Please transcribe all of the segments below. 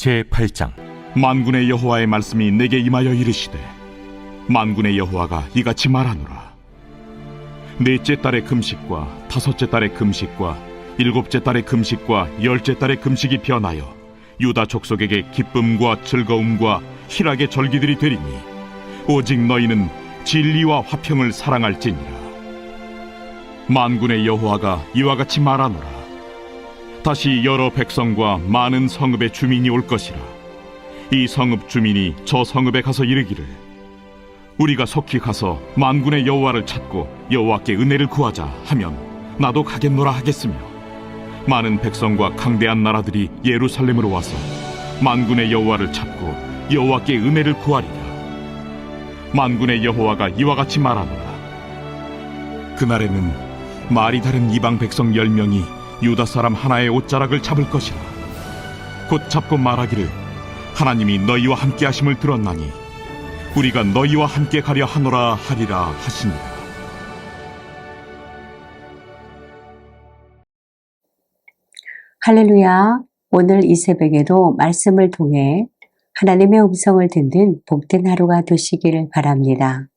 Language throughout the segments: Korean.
제8장. 만군의 여호와의 말씀이 내게 임하여 이르시되, 만군의 여호와가 이같이 말하노라. 넷째 달의 금식과 다섯째 달의 금식과 일곱째 달의 금식과 열째 달의 금식이 변하여 유다 족속에게 기쁨과 즐거움과 희락의 절기들이 되리니, 오직 너희는 진리와 화평을 사랑할지니라. 만군의 여호와가 이와 같이 말하노라. 다시 여러 백성과 많은 성읍의 주민이 올 것이라. 이 성읍 주민이 저 성읍에 가서 이르기를, 우리가 속히 가서 만군의 여호와를 찾고 여호와께 은혜를 구하자 하면 나도 가겠노라 하겠으며, 많은 백성과 강대한 나라들이 예루살렘으로 와서 만군의 여호와를 찾고 여호와께 은혜를 구하리라. 만군의 여호와가 이와 같이 말하노라. 그날에는 말이 다른 이방 백성 10명이 유다 사람 하나의 옷자락을 잡을 것이라. 곧 잡고 말하기를, 하나님이 너희와 함께 하심을 들었나니 우리가 너희와 함께 가려 하노라 하리라 하시니라. 할렐루야. 오늘 이 새벽에도 말씀을 통해 하나님의 음성을 듣는 복된 하루가 되시기를 바랍니다.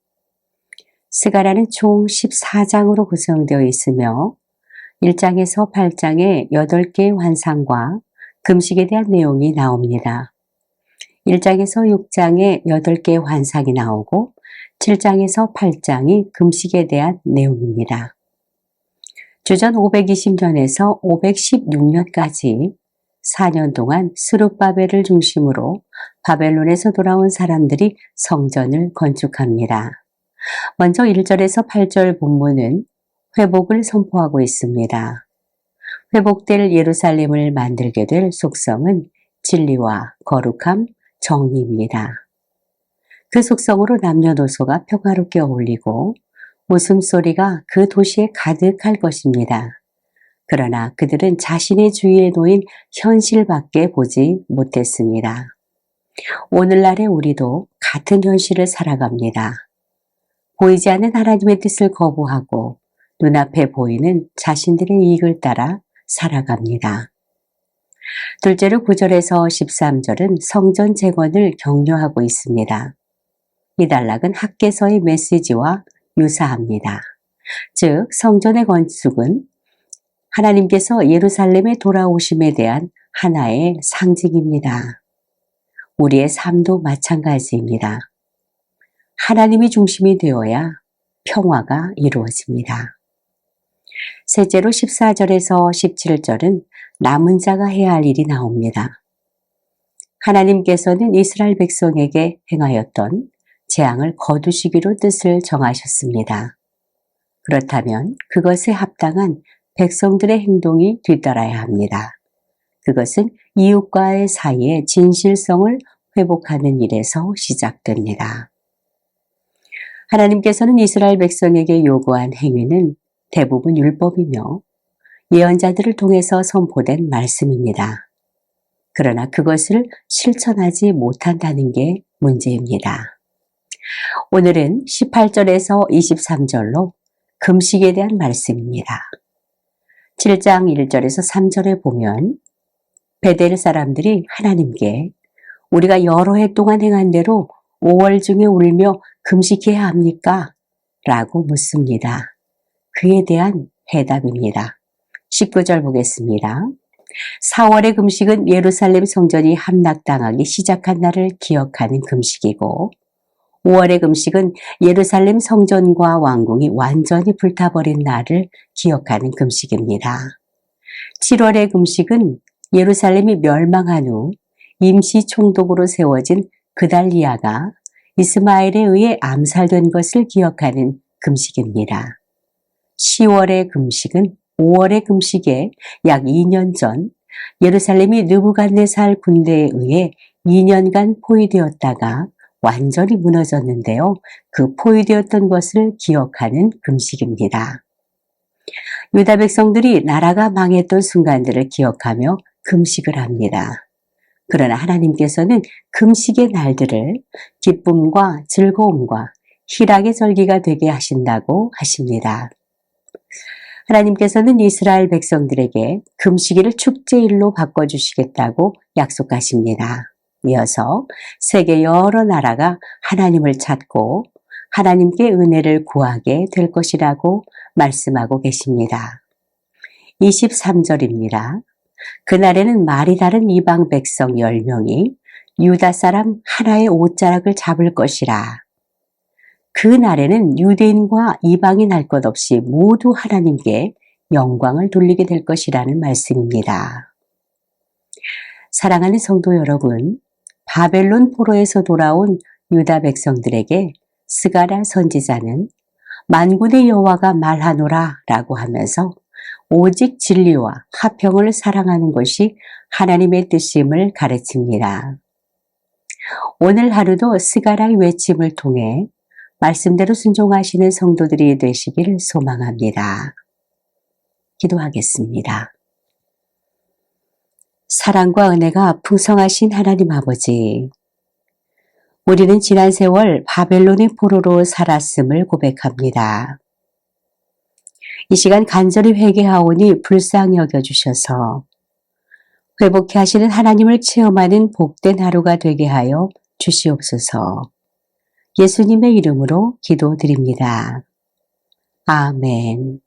스가랴는 총 14장으로 구성되어 있으며 1장에서 8장에 8개의 환상과 금식에 대한 내용이 나옵니다. 1장에서 6장에 8개의 환상이 나오고 7장에서 8장이 금식에 대한 내용입니다. 주전 520년에서 516년까지 4년 동안 스룹바벨을 중심으로 바벨론에서 돌아온 사람들이 성전을 건축합니다. 먼저 1절에서 8절 본문은 회복을 선포하고 있습니다. 회복될 예루살렘을 만들게 될 속성은 진리와 거룩함, 정의입니다. 그 속성으로 남녀노소가 평화롭게 어울리고 웃음소리가 그 도시에 가득할 것입니다. 그러나 그들은 자신의 주위에 놓인 현실밖에 보지 못했습니다. 오늘날의 우리도 같은 현실을 살아갑니다. 보이지 않는 하나님의 뜻을 거부하고 눈앞에 보이는 자신들의 이익을 따라 살아갑니다. 둘째로 9절에서 13절은 성전 재건을 격려하고 있습니다. 이 단락은 학개서의 메시지와 유사합니다. 즉, 성전의 건축은 하나님께서 예루살렘에 돌아오심에 대한 하나의 상징입니다. 우리의 삶도 마찬가지입니다. 하나님이 중심이 되어야 평화가 이루어집니다. 셋째로 14절에서 17절은 남은 자가 해야 할 일이 나옵니다. 하나님께서는 이스라엘 백성에게 행하였던 재앙을 거두시기로 뜻을 정하셨습니다. 그렇다면 그것에 합당한 백성들의 행동이 뒤따라야 합니다. 그것은 이웃과의 사이의 진실성을 회복하는 일에서 시작됩니다. 하나님께서는 이스라엘 백성에게 요구한 행위는 대부분 율법이며 예언자들을 통해서 선포된 말씀입니다. 그러나 그것을 실천하지 못한다는 게 문제입니다. 오늘은 18절에서 23절로 금식에 대한 말씀입니다. 7장 1절에서 3절에 보면 베델 사람들이 하나님께 우리가 여러 해 동안 행한 대로 5월 중에 울며 금식해야 합니까? 라고 묻습니다. 그에 대한 해답입니다. 19절 보겠습니다. 4월의 금식은 예루살렘 성전이 함락당하기 시작한 날을 기억하는 금식이고, 5월의 금식은 예루살렘 성전과 왕궁이 완전히 불타버린 날을 기억하는 금식입니다. 7월의 금식은 예루살렘이 멸망한 후 임시 총독으로 세워진 그달리아가 이스마엘에 의해 암살된 것을 기억하는 금식입니다. 10월의 금식은 5월의 금식에 약 2년 전 예루살렘이 느부갓네살 군대에 의해 2년간 포위되었다가 완전히 무너졌는데요. 그 포위되었던 것을 기억하는 금식입니다. 유다 백성들이 나라가 망했던 순간들을 기억하며 금식을 합니다. 그러나 하나님께서는 금식의 날들을 기쁨과 즐거움과 희락의 절기가 되게 하신다고 하십니다. 하나님께서는 이스라엘 백성들에게 금식일을 축제일로 바꿔주시겠다고 약속하십니다. 이어서 세계 여러 나라가 하나님을 찾고 하나님께 은혜를 구하게 될 것이라고 말씀하고 계십니다. 23절입니다. 그날에는 말이 다른 이방 백성 10명이 유다 사람 하나의 옷자락을 잡을 것이라. 그 날에는 유대인과 이방인 할 것 없이 모두 하나님께 영광을 돌리게 될 것이라는 말씀입니다. 사랑하는 성도 여러분, 바벨론 포로에서 돌아온 유다 백성들에게 스가랴 선지자는 만군의 여호와가 말하노라 라고 하면서 오직 진리와 화평을 사랑하는 것이 하나님의 뜻임을 가르칩니다. 오늘 하루도 스가랴의 외침을 통해 말씀대로 순종하시는 성도들이 되시길 소망합니다. 기도하겠습니다. 사랑과 은혜가 풍성하신 하나님 아버지, 우리는 지난 세월 바벨론의 포로로 살았음을 고백합니다. 이 시간 간절히 회개하오니 불쌍히 여겨주셔서 회복케 하시는 하나님을 체험하는 복된 하루가 되게 하여 주시옵소서. 예수님의 이름으로 기도드립니다. 아멘.